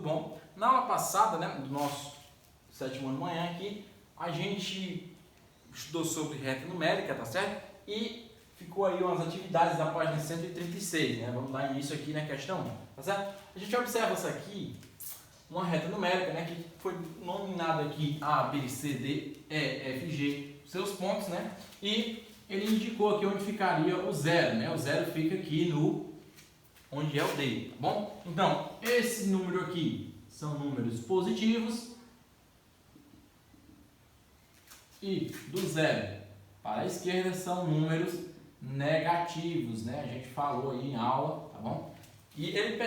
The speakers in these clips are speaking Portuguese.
bom? Na aula passada, né, do nosso sétimo ano de manhã aqui, a gente estudou sobre reta numérica, tá certo? E ficou aí umas atividades da página 136, né? Vamos dar início aqui na questão 1, tá certo? A gente observa essa aqui, uma reta numérica, né, que foi nominada aqui A, B, C, D, E, F, G, seus pontos, né? E ele indicou aqui onde ficaria o zero, né? O zero fica aqui no onde é o D, tá bom? Então, esse número aqui são números positivos e do zero para a esquerda são números negativos, né? A gente falou aí em aula, tá bom? E ele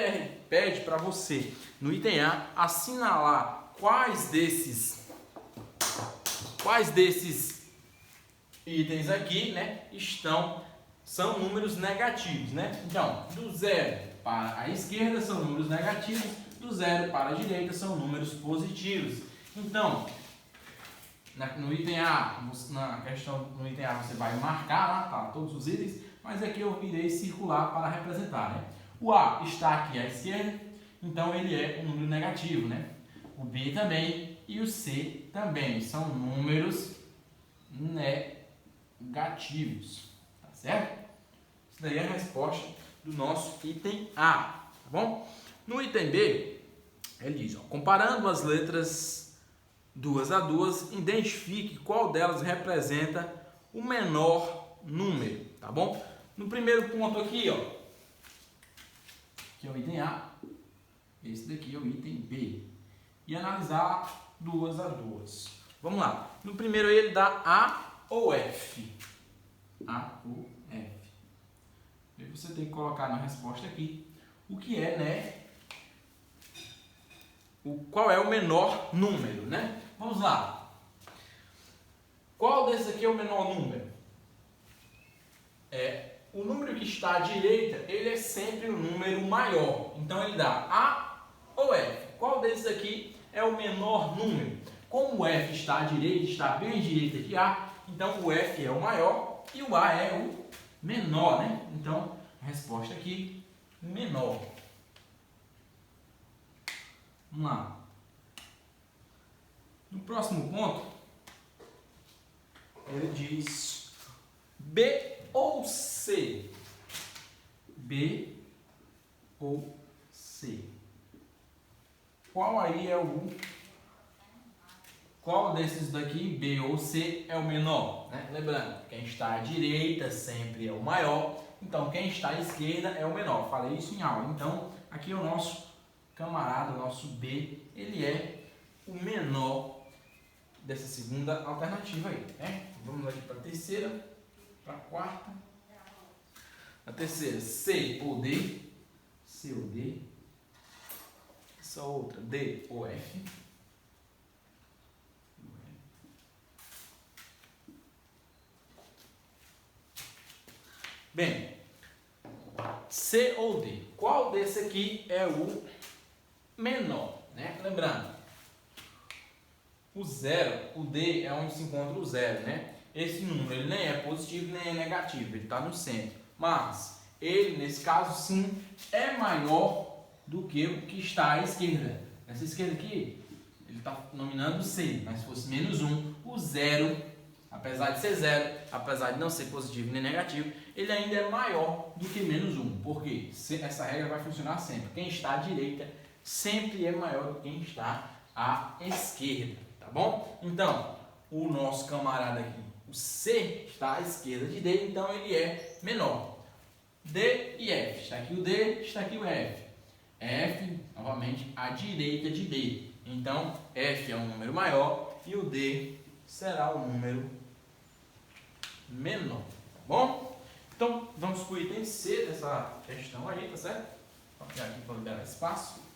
pede para você, no item A, assinalar quais desses itens aqui, né, são números negativos, né? Então, do zero para a esquerda são números negativos, do zero para a direita são números positivos. Então, no item A, no item A você vai marcar lá, tá, todos os itens, mas aqui eu irei circular para representar, né? O A está aqui à esquerda, então ele é um número negativo, né? O B também e o C também são números negativos, tá certo? Isso daí é a resposta do nosso item A, tá bom? No item B, ele diz, ó, comparando as letras duas a duas, identifique qual delas representa o menor número, tá bom? No primeiro ponto aqui, ó, que é o item A, esse daqui é o item B. E analisar duas a duas. Vamos lá. No primeiro ele dá A ou F. A ou F. E você tem que colocar na resposta aqui o que é, né? Qual é o menor número, né? Vamos lá. Qual desses aqui é o menor número? O número que está à direita, ele é sempre o número maior. Então ele dá A ou F. Qual desses aqui é o menor número? Como o F está à direita, está bem à direita de A, então o F é o maior e o A é o menor, né? Então, a resposta aqui, menor. Vamos lá. No próximo ponto, ele diz B ou C? B ou C? Qual desses daqui, B ou C, é o menor? Né? Lembrando, quem está à direita sempre é o maior, então quem está à esquerda é o menor. Falei isso em aula. Então, aqui é o nosso camarada, o nosso B, ele é o menor dessa segunda alternativa aí, né? Vamos aqui para a terceira, para a quarta. A terceira, C ou D. C ou D. Essa outra, D ou F. Bem, C ou D. Qual desse aqui é o menor, né? Lembrando, o zero, o D é onde se encontra o zero, né? Esse número ele nem é positivo nem é negativo, ele está no centro. Mas ele, nesse caso, sim, é maior do que o que está à esquerda. Nessa esquerda aqui, ele está nominando C, mas se fosse menos 1, o zero, apesar de ser zero, apesar de não ser positivo nem negativo, ele ainda é maior do que menos 1. Por quê? Essa regra vai funcionar sempre. Quem está à direita sempre é maior do que quem está à esquerda, tá bom? Então, o nosso camarada aqui, o C, está à esquerda de D, então ele é menor. D e F. Está aqui o D, está aqui o F. F, novamente, à direita de D. Então, F é um número maior e o D será o número menor, tá bom? Então, vamos para o item C dessa questão aí, tá certo? Vou copiar aqui para liberar espaço.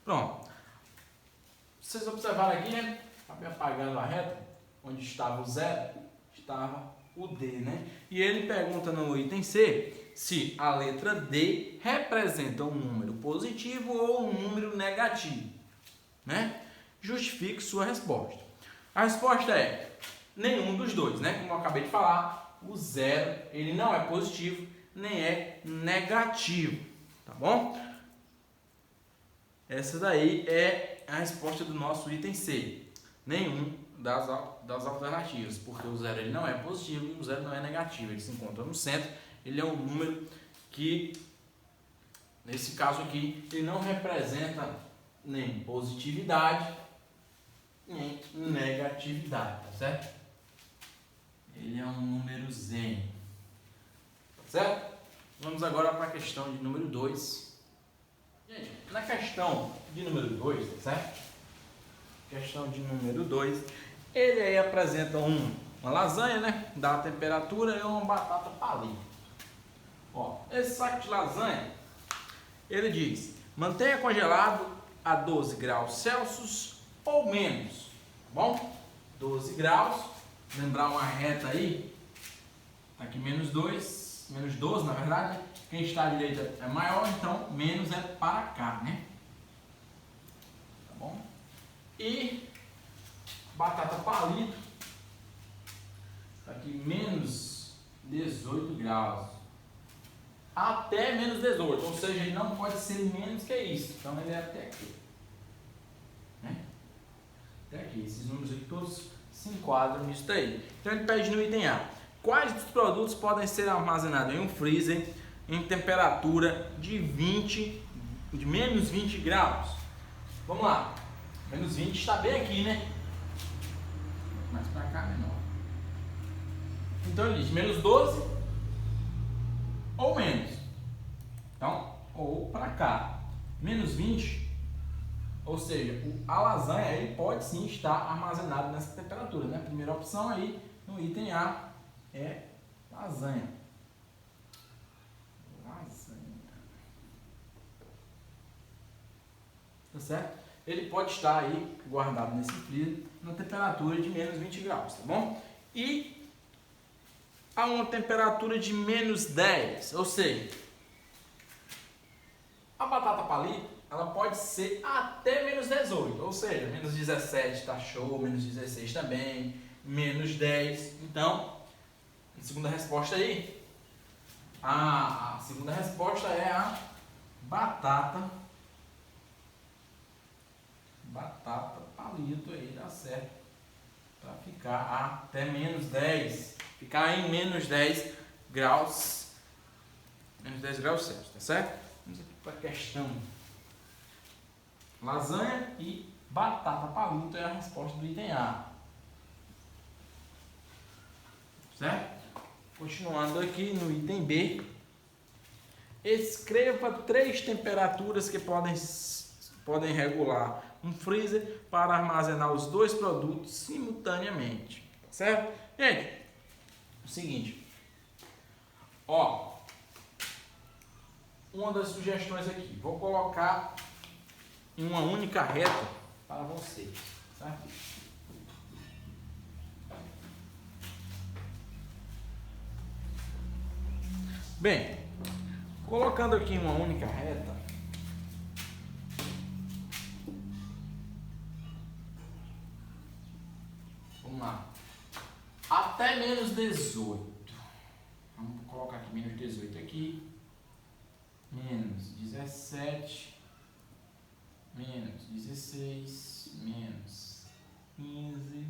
Pronto. Vocês observaram aqui, né? Acabei apagando a reta. Onde estava o zero, estava o D, né? E ele pergunta no item C se a letra D representa um número positivo ou um número negativo, né? Justifique sua resposta. A resposta é nenhum dos dois, né? Como eu acabei de falar, o 0 ele não é positivo nem é negativo, tá bom? Essa daí é a resposta do nosso item C. Nenhum das alternativas, porque o 0 ele não é positivo e o 0 não é negativo. Ele se encontra no centro, ele é um número que, nesse caso aqui, ele não representa nem positividade, nem negatividade, tá certo? Ele é um número zen, tá certo? Vamos agora para a questão de número 2. Gente, na questão de número 2, tá certo? Questão de número 2, ele aí apresenta uma lasanha, né? Da temperatura e uma batata palito. Ó, esse saco de lasanha, ele diz, mantenha congelado a 12 graus Celsius ou menos, tá bom? 12 graus, lembrar uma reta aí, tá aqui menos 2, menos 12 na verdade, quem está à direita é maior, então menos é para cá, né? Tá bom? E batata palito, tá aqui menos 18 graus, até menos 18, ou seja, ele não pode ser menos que isso, então ele é até aqui, né? Até aqui, esses números aqui todos se enquadram nisso daí. Então ele pede no item A, quais dos produtos podem ser armazenados em um freezer em temperatura de menos 20 graus? Vamos lá, menos 20 está bem aqui, né? Mais para cá, menor. Então ele diz menos 12 ou menos. Então, ou para cá. Menos 20, ou seja, a lasanha ele pode sim estar armazenado nessa temperatura, né? A primeira opção aí no item A é lasanha. Tá certo? Ele pode estar aí guardado nesse freezer na temperatura de menos 20 graus, tá bom? E a uma temperatura de menos 10, ou seja, a batata palito, ela pode ser até menos 18, ou seja, menos 17 tá show, menos 16 também, menos 10. Então, a segunda resposta aí, a segunda resposta é a batata palito aí, dá certo, para ficar até menos 10, ficar em menos 10 graus, menos 10 graus Celsius, tá certo? Vamos aqui para a questão. Lasanha e batata palito é a resposta do item A. Certo? Continuando aqui no item B. Escreva 3 temperaturas que podem regular um freezer para armazenar os 2 produtos simultaneamente. Certo? Gente, é o seguinte. Ó, uma das sugestões aqui, vou colocar em uma única reta para vocês, certo? Bem, colocando aqui em uma única reta, vamos lá, até menos 18, vamos colocar aqui menos 18 aqui, menos 17, menos 16, menos 15,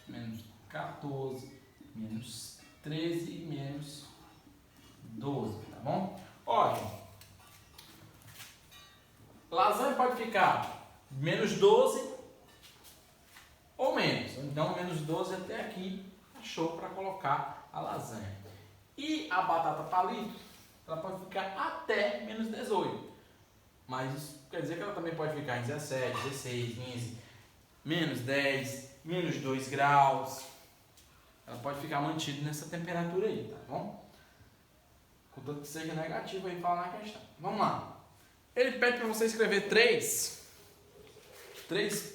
menos 14, menos 13 e menos 12, tá bom? Olha, lasanha pode ficar menos 12 ou menos, então menos 12 até aqui, achou para colocar a lasanha. E a batata palito, ela pode ficar até menos 18, mas isso quer dizer que ela também pode ficar em 17, 16, 15, menos 10, menos 2 graus, ela pode ficar mantida nessa temperatura aí, tá bom? Contanto que seja negativo aí, fala na questão. Vamos lá. Ele pede para você escrever três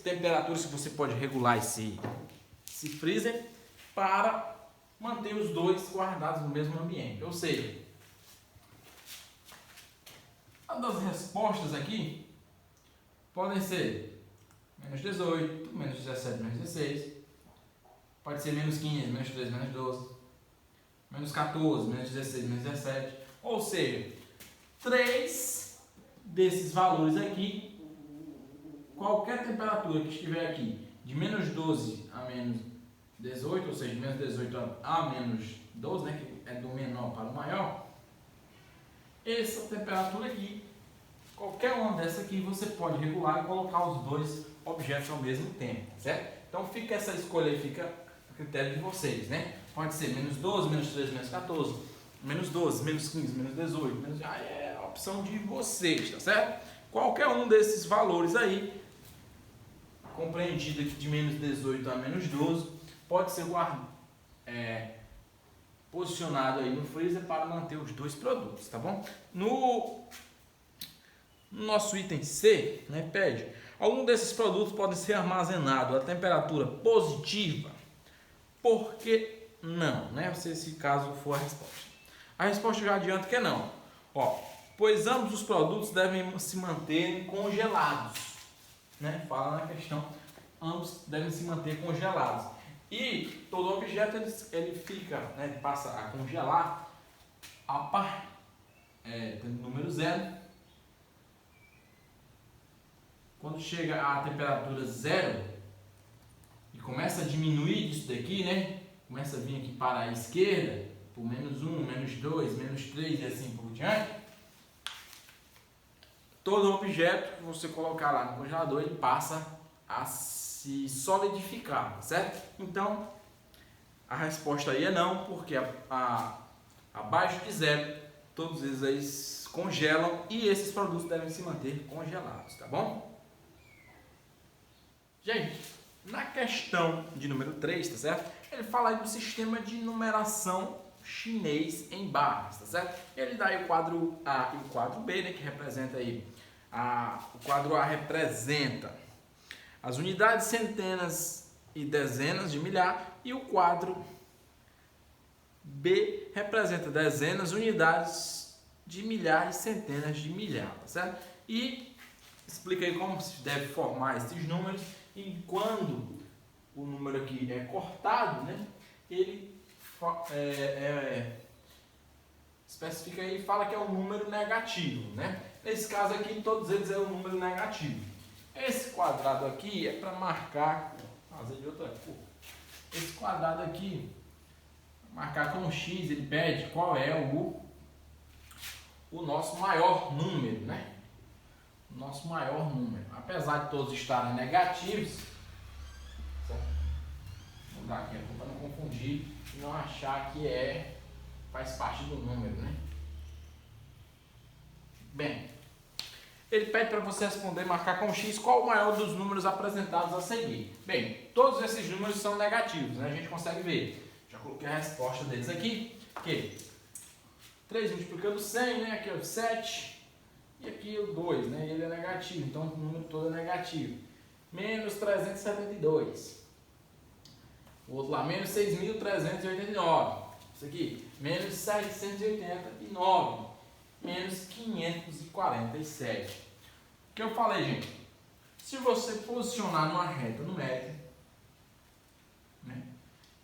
temperaturas que você pode regular esse freezer para manter os 2 guardados no mesmo ambiente. Ou seja, As respostas aqui podem ser menos 18, menos 17, menos 16. Pode ser menos 15, menos 13, menos 12. Menos 14, menos 16, menos 17. Ou seja, 3 desses valores aqui, qualquer temperatura que estiver aqui, de menos 12 a menos 18, ou seja, de menos 18 a menos 12, né, que é do menor para o maior, essa temperatura aqui, qualquer uma dessa aqui, você pode regular e colocar os dois objetos ao mesmo tempo, certo? Então fica essa escolha aí, fica a critério de vocês, né? Pode ser menos 12, menos 13, menos 14, menos 12, menos 15, menos 18, menos... Aí é a opção de vocês, tá certo? Qualquer um desses valores aí, compreendido aqui de menos 18 a menos 12, pode ser posicionado aí no freezer para manter os dois produtos, tá bom? No nosso item C, né, pede, algum desses produtos podem ser armazenados a temperatura positiva, por que não, né? Se esse caso for a resposta. A resposta já adianta que é não. Ó, pois ambos os produtos devem se manter congelados, né? Fala na questão, ambos devem se manter congelados. E todo objeto ele fica, né, passa a congelar tendo número 0. Quando chega a temperatura 0 e começa a diminuir isso daqui, né? Começa a vir aqui para a esquerda, por menos 1, menos 2, menos 3 e assim por diante. Todo objeto que você colocar lá no congelador, ele passa a se solidificar, certo? Então, a resposta aí é não, porque abaixo de 0, todos eles congelam e esses produtos devem se manter congelados, tá bom? Gente, na questão de número 3, tá certo? Ele fala aí do sistema de numeração chinês em barras, tá certo? Ele dá aí o quadro A e o quadro B, né, que representa aí, o quadro A representa as unidades, centenas e dezenas de milhar, e o quadro B representa dezenas, unidades de milhar e centenas de milhar, tá certo? E explica aí como se deve formar esses números, e quando o número aqui é cortado, né, ele especifica aí e fala que é um número negativo, né? Nesse caso aqui, todos eles é um número negativo. Esse quadrado aqui é para marcar, fazer de outra cor. Esse quadrado aqui, marcar com X, ele pede qual é o nosso maior número, né? O nosso maior número. Apesar de todos estarem negativos, certo? Vou dar aqui para não confundir e não achar que faz parte do número, né? Bem, ele pede para você responder, marcar com X, qual o maior dos números apresentados a seguir. Bem, todos esses números são negativos, né? A gente consegue ver. Já coloquei a resposta deles aqui. Que 3 multiplicando 100, né? Aqui é o 7. E aqui o 2, né? Ele é negativo, então o número todo é negativo. Menos 372. O outro lá, menos 6.389. Isso aqui, menos 789. Menos 547. O que eu falei, gente? Se você posicionar numa reta numérica, né,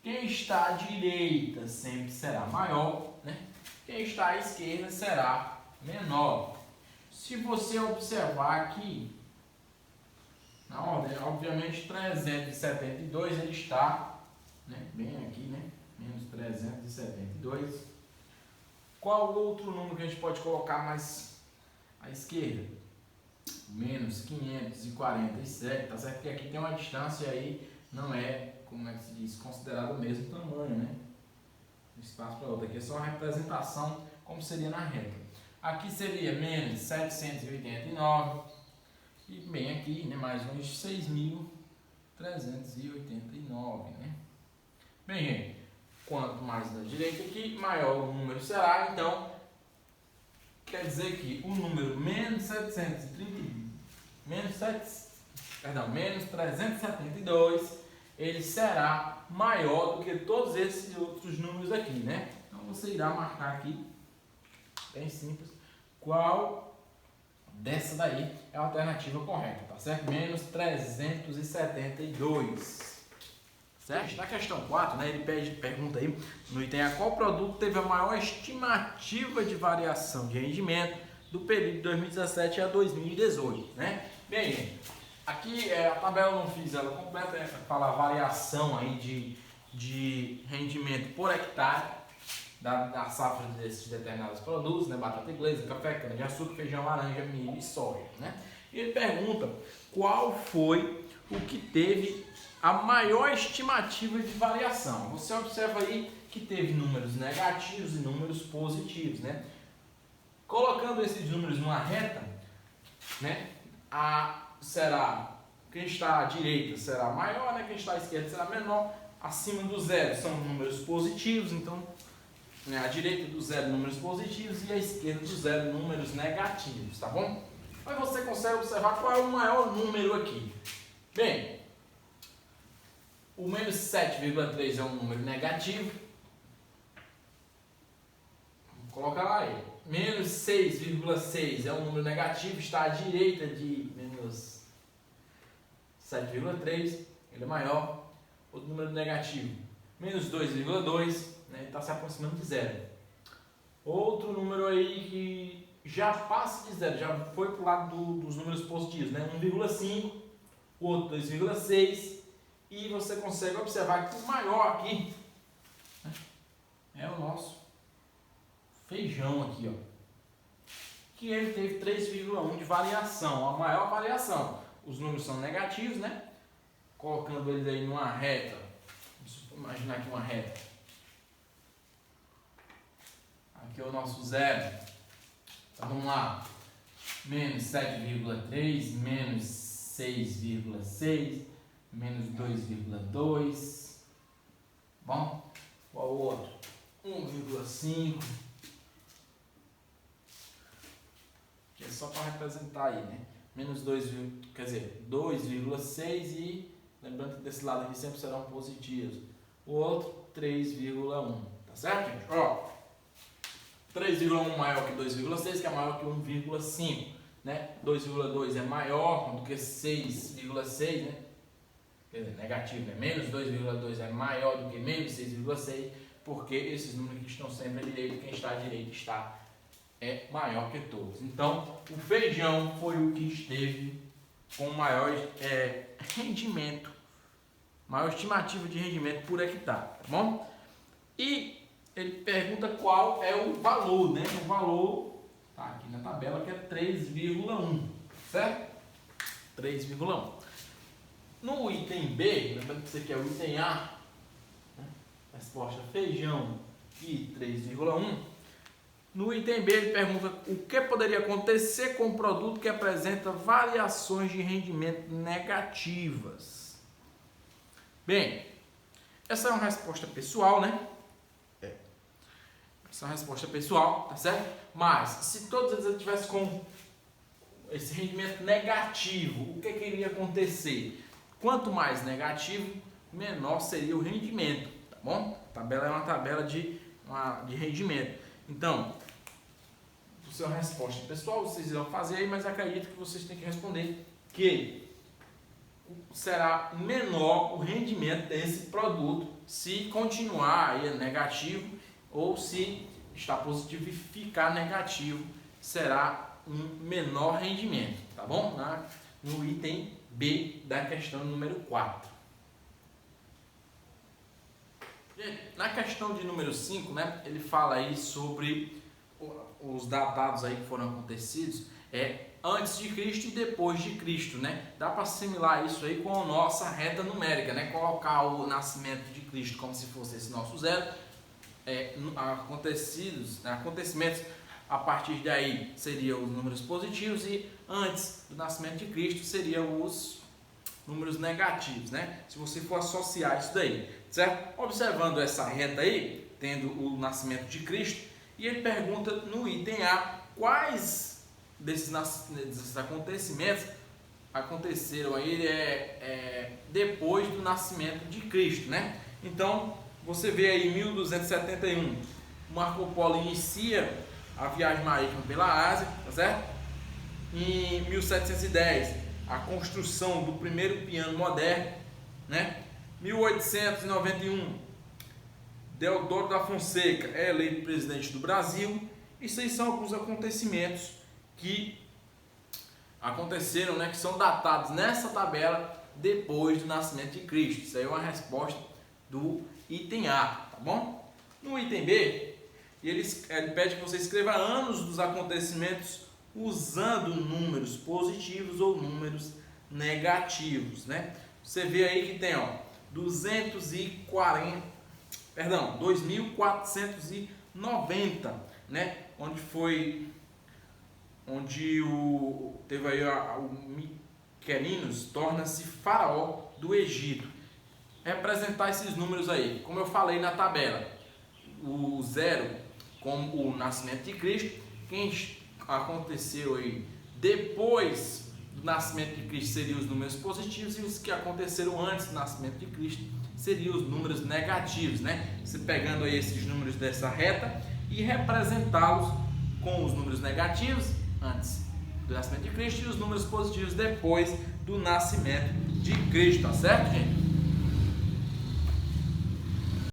quem está à direita sempre será maior, né? Quem está à esquerda será menor. Se você observar aqui, na ordem, obviamente 372 ele está, né, bem aqui, né? Menos 372. Qual outro número que a gente pode colocar mais à esquerda? Menos 547, tá certo? Porque aqui tem uma distância aí, não é, como é que se diz, considerado o mesmo tamanho, né? Um espaço para outro. Aqui é só uma representação como seria na reta. Aqui seria menos 789 e bem aqui, né, mais uns 6.389, né? Bem, gente, quanto mais da direita aqui, maior o número será. Então, quer dizer que o número menos 372, ele será maior do que todos esses outros números aqui, né? Então, você irá marcar aqui, bem simples, qual dessa daí é a alternativa correta, tá certo? Menos 372. Certo? Na questão 4, né, ele pergunta aí no item A, qual produto teve a maior estimativa de variação de rendimento do período de 2017 a 2018, né? Bem, gente, aqui a tabela eu não fiz ela completa, fala a variação aí de rendimento por hectare da safra desses determinados produtos, né? Batata inglesa, café, cana-de-açúcar, feijão, laranja, milho e soja, né? E ele pergunta qual foi o que teve a maior estimativa de variação. Você observa aí que teve números negativos e números positivos, né? Colocando esses números numa reta, né? Quem está à direita será maior, né? Quem está à esquerda será menor. Acima do zero são números positivos, então, né, à direita do zero números positivos e à esquerda do zero números negativos, tá bom? Mas você consegue observar qual é o maior número aqui. Bem, o menos 7,3 é um número negativo. Vamos colocar lá aí. Menos 6,6 é um número negativo, está à direita de menos 7,3, ele é maior. Outro número negativo, menos 2,2, né, está se aproximando de zero. Outro número aí que já passa de zero, já foi para o lado dos números positivos, né, 1,5, o outro 2,6. E você consegue observar que o maior aqui, né, é o nosso feijão aqui, ó, que ele teve 3,1 de variação, a maior variação. Os números são negativos, né? Colocando eles aí numa reta, vamos imaginar aqui uma reta. Aqui é o nosso zero. Então vamos lá. Menos 7,3, menos 6,6. Menos 2,2. Bom, qual o outro? 1,5. Que é só para representar aí, né? Menos 2,6 e lembrando que desse lado aqui sempre serão positivos. O outro 3,1. Tá certo, gente? Ó, 3,1 maior que 2,6, que é maior que 1,5, né? 2,2 é maior do que 6,6, né? Quer dizer, negativo, né? Menos 2,2 é maior do que menos 6,6, porque esses números que estão sempre à direita, quem está à direita é maior que todos. Então, o feijão foi o que esteve com maior rendimento, maior estimativa de rendimento por hectare, tá bom? E ele pergunta qual é o valor, né? O valor tá aqui na tabela que é 3,1, certo? 3,1. No item B, lembrando que isso aqui é o item A, né? Resposta feijão e 3,1. No item B ele pergunta o que poderia acontecer com um produto que apresenta variações de rendimento negativas. Bem, essa é uma resposta pessoal, né? Essa é uma resposta pessoal, tá certo? Mas se todos eles tivessem com esse rendimento negativo, o que iria acontecer? Quanto mais negativo, menor seria o rendimento, tá bom? A tabela é uma tabela de rendimento. Então, a sua resposta pessoal, vocês irão fazer aí, mas acredito que vocês têm que responder que será menor o rendimento desse produto se continuar aí negativo ou se está positivo e ficar negativo, será um menor rendimento, tá bom? No item B da questão número 4. Na questão de número 5, né, ele fala aí sobre os datados aí que foram acontecidos antes de Cristo e depois de Cristo, né? Dá para assimilar isso aí com a nossa reta numérica, né? Colocar o nascimento de Cristo como se fosse esse nosso zero, acontecimentos a partir daí seriam os números positivos e antes do nascimento de Cristo seriam os números negativos, né? Se você for associar isso daí, certo? Observando essa reta aí, tendo o nascimento de Cristo, e ele pergunta no item A quais desses acontecimentos aconteceram aí depois do nascimento de Cristo, né? Então, você vê aí em 1271, Marco Polo inicia a viagem marítima pela Ásia, tá certo? Em 1710, a construção do primeiro piano moderno, né? 1891, Deodoro da Fonseca é eleito presidente do Brasil. Isso aí são alguns acontecimentos que aconteceram, né, que são datados nessa tabela depois do nascimento de Cristo. Isso aí é uma resposta do item A, tá bom? No item B, ele pede que você escreva anos dos acontecimentos usando números positivos ou números negativos, né? Você vê aí que tem, ó, 2490, né? Teve aí o Miquelinos torna-se faraó do Egito. Representar esses números aí, como eu falei na tabela, o 0 como o nascimento de Cristo, quem aconteceu aí depois do nascimento de Cristo seriam os números positivos, e os que aconteceram antes do nascimento de Cristo seriam os números negativos, né? Você pegando aí esses números dessa reta e representá-los com os números negativos antes do nascimento de Cristo e os números positivos depois do nascimento de Cristo, tá certo, gente?